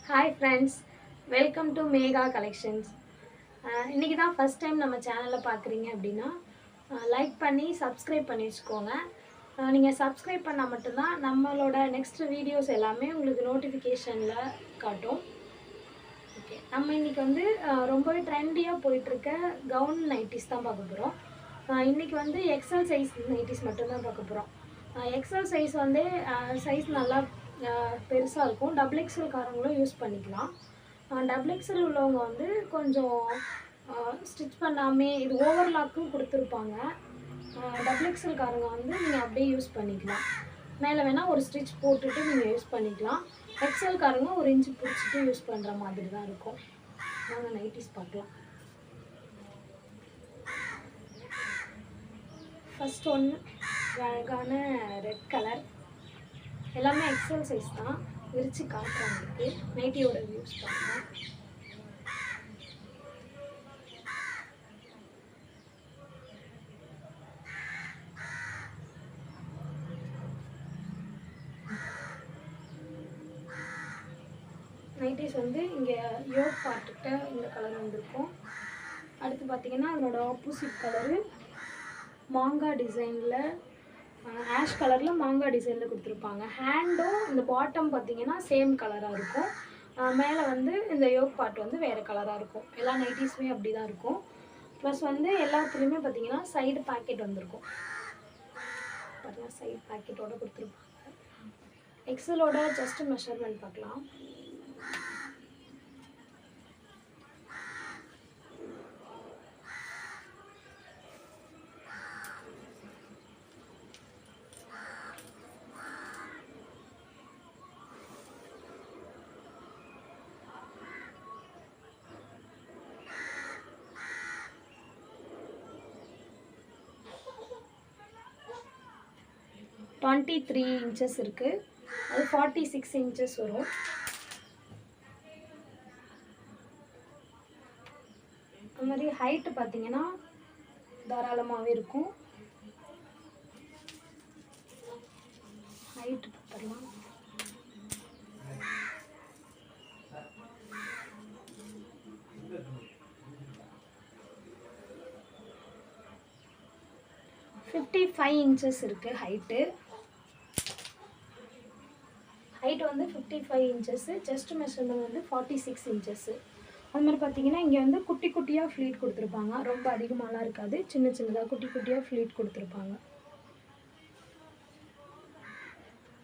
Hi friends, welcome to Mega Collections. இன்றைக்கி தான் first time நம்ம சேனலை பார்க்குறீங்க அப்படின்னா லைக் பண்ணி சப்ஸ்கிரைப் பண்ணி வச்சுக்கோங்க. நீங்கள் சப்ஸ்கிரைப் பண்ணால் மட்டும்தான் நம்மளோட நெக்ஸ்ட் வீடியோஸ் எல்லாமே உங்களுக்கு நோட்டிஃபிகேஷனில் காட்டும். ஓகே, நம்ம இன்றைக்கி வந்து ரொம்பவே ட்ரெண்டியாக போயிட்டுருக்க கவுன் நைட்டிஸ் தான் பார்க்க போகிறோம். இன்றைக்கி வந்து எக்ஸல் சைஸ் நைட்டிஸ் மட்டும்தான் பார்க்க போகிறோம். எக்ஸல் சைஸ் வந்து சைஸ் நல்லா பெருசாக இருக்கும். டபுள் எக்ஸல் காரங்களும் யூஸ் பண்ணிக்கலாம். டபுள் எக்ஸல் உள்ளவங்க வந்து கொஞ்சம் ஸ்டிச் பண்ணாமே இது ஓவர்லாக்கும் கொடுத்துருப்பாங்க. டபுள் எக்ஸல் காரங்க வந்து நீங்கள் அப்படியே யூஸ் பண்ணிக்கலாம். மேலே வேணால் ஒரு ஸ்டிச் போட்டுட்டு நீங்கள் யூஸ் பண்ணிக்கலாம். எக்ஸல் காரங்க ஒரு இன்ச்சு பிடிச்சிட்டு யூஸ் பண்ணுற மாதிரி தான் இருக்கும். நாங்கள் நைட்டிஸ் பார்க்கலாம். ஃபஸ்ட் ஒன்று அழகான ரெட் கலர், எல்லாமே எக்ஸல் சைஸ் தான். விரித்து காட்டுறவங்களுக்கு நைட்டியோட யூஸ் பண்ணுறேன். நைட்டிஸ் வந்து இங்கே யோக் பார்ட்டுக்கிட்ட இந்த கலர் வந்திருக்கும். அடுத்து பார்த்திங்கன்னா அதனோட ஆப்போசிட் கலரு மாங்காய் டிசைனில் ஆஷ் கலரில் மாங்காய் டிசைனில் கொடுத்துருப்பாங்க. ஹேண்டும் இந்த பாட்டம் பார்த்திங்கன்னா சேம் கலராக இருக்கும். மேலே வந்து இந்த யோக் பார்ட் வந்து வேறு கலராக இருக்கும். எல்லா நைட்டிஸுமே அப்படி தான் இருக்கும். ப்ளஸ் வந்து எல்லாத்துலேயுமே பார்த்திங்கன்னா சைடு பேக்கெட் வந்திருக்கும். பார்த்தீங்கன்னா சைடு பேக்கெட்டோடு கொடுத்துருப்பாங்க. எக்ஸலோட ஜஸ்ட் மெஷர்மெண்ட் பார்க்கலாம். டுவெண்ட்டி 3 இன்ச்சஸ் இருக்குது. அது 46 இன்ச்சஸ் வரும். அது மாதிரி ஹைட்டு பார்த்தீங்கன்னா தாராளமாகவே இருக்கும். ஹைட்டு பார்த்துடலாம். ஃபிஃப்டி 5 இன்ச்சஸ் இருக்குது ஹைட்டு. ஹைட் வந்து 55 இன்ச்சஸ்ஸு. செஸ்ட் மெஷர்மெண்ட் வந்து 46 இன்ச்சஸ்ஸு. அது மாதிரி பார்த்தீங்கன்னா இங்கே வந்து குட்டி குட்டியாக ஃப்ளீட் கொடுத்துருப்பாங்க. ரொம்ப அதிகமாகலாம் இருக்காது, சின்ன சின்னதாக குட்டி குட்டியாக ஃப்ளீட் கொடுத்துருப்பாங்க.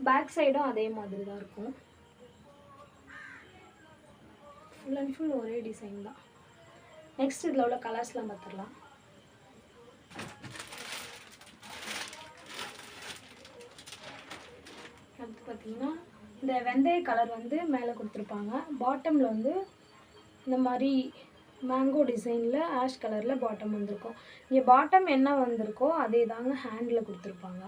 பேக் சைடும் அதே மாதிரி தான் இருக்கும். ஃபுல் அண்ட் ஃபுல் ஒரே டிசைன் தான். நெக்ஸ்ட் இதில் உள்ள கலர்ஸ்லாம் பார்த்துடலாம். அடுத்து பார்த்தீங்கன்னா இந்த வெந்தய கலர் வந்து மேலே கொடுத்துருப்பாங்க. பாட்டமில் வந்து இந்த மாதிரி மேங்கோ டிசைனில் ஆஷ் கலரில் பாட்டம் வந்திருக்கும். இங்கே பாட்டம் என்ன வந்திருக்கோ அதே தாங்க ஹேண்டில் கொடுத்துருப்பாங்க.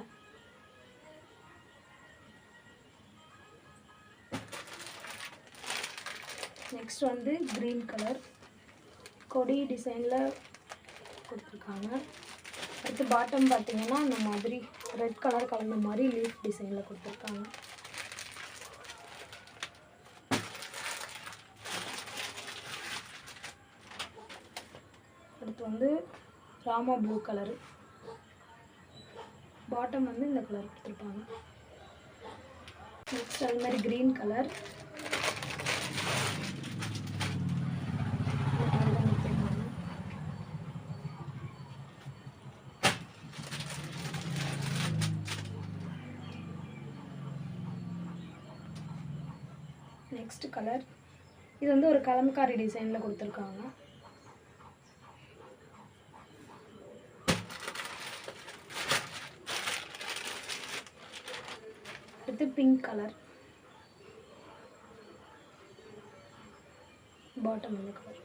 நெக்ஸ்ட் வந்து க்ரீன் கலர் கொடி டிசைனில் கொடுத்துருக்காங்க. அடுத்து பாட்டம் பார்த்தீங்கன்னா இந்த மாதிரி ரெட் கலர் கலந்த மாதிரி லீஃப் டிசைனில் கொடுத்துருக்காங்க. அடுத்து வந்து ராமா ப்ளூ கலரு, பாட்டம் வந்து இந்த கலர் கொடுத்துருப்பாங்க. நெக்ஸ்ட் அது மாதிரி க்ரீன் கலர், நெக்ஸ்ட் கலர் இது வந்து ஒரு கலம்காரி டிசைனில் கொடுத்துருக்காங்க. அடுத்து பிங்க் கலர், பாட்டம் இந்த கலர்.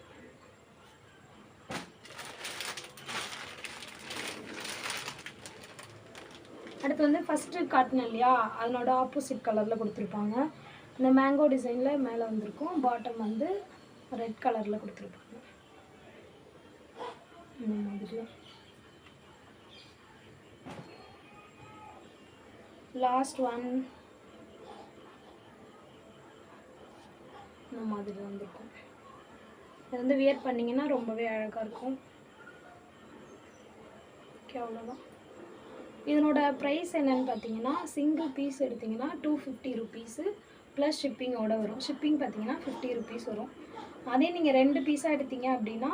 அடுத்து வந்து ஃபஸ்ட்டு காட்டினேன் இல்லையா, அதனோட ஆப்போசிட் கலரில் கொடுத்துருப்பாங்க. இந்த மேங்கோ டிசைனில் மேலே வந்திருக்கும். பாட்டம் வந்து ரெட் கலரில் கொடுத்துருப்பாங்க. இந்த மாதிரி லாஸ்ட் ஒன் இந்த மாதிரி வந்துருக்கும். இது வந்து வியர் பண்ணிங்கன்னா ரொம்பவே அழகாக இருக்கும். ஓகே, அவ்வளோதான். இதனோட ப்ரைஸ் என்னென்னு பார்த்தீங்கன்னா, சிங்கிள் பீஸ் எடுத்திங்கன்னா 250 ருபீஸு ப்ளஸ் ஷிப்பிங்கோடு வரும். ஷிப்பிங் பார்த்தீங்கன்னா 50 ருபீஸ் வரும். அதே நீங்கள் 2 பீஸாக எடுத்தீங்க அப்படின்னா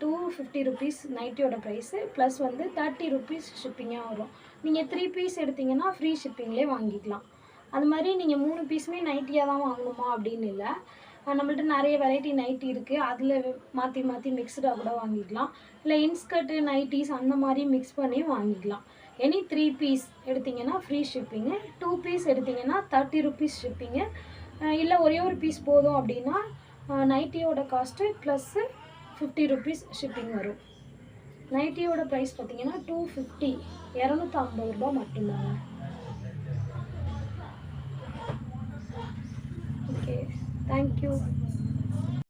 250 ருபீஸ் நைட்டியோட ப்ரைஸு ப்ளஸ் வந்து 30 ருபீஸ் ஷிப்பிங்காக வரும். நீங்கள் 3 பீஸ் எடுத்திங்கன்னா ஃப்ரீ ஷிப்பிங்லேயே வாங்கிக்கலாம். அது மாதிரி நீங்கள் 3 பீஸுமே நைட்டியாக தான் வாங்கணுமா அப்படின்னு இல்லை. நம்மள்ட்ட நிறைய வெரைட்டி நைட்டி இருக்குது. அதில் மாற்றி மாற்றி மிக்ஸ்டாக கூட வாங்கிக்கலாம். இல்லை இன்ஸ்கர்ட்டு நைட்டிஸ் அந்த மாதிரி மிக்ஸ் பண்ணி வாங்கிக்கலாம். எனி 3 பீஸ் எடுத்திங்கன்னா ஃப்ரீ ஷிப்பிங்கு, 2 பீஸ் எடுத்திங்கன்னா 30 ருபீஸ் ஷிப்பிங்கு, இல்லை ஒரே ஒரு பீஸ் போதும் அப்படின்னா நைட்டியோட காஸ்ட்டு ப்ளஸ்ஸு 50 ருபீஸ் ஷிப்பிங் வரும். நைட்டியோட ப்ரைஸ் பார்த்தீங்கன்னா 250 250 ரூபா மட்டும்தாங்க. Okay, thank you.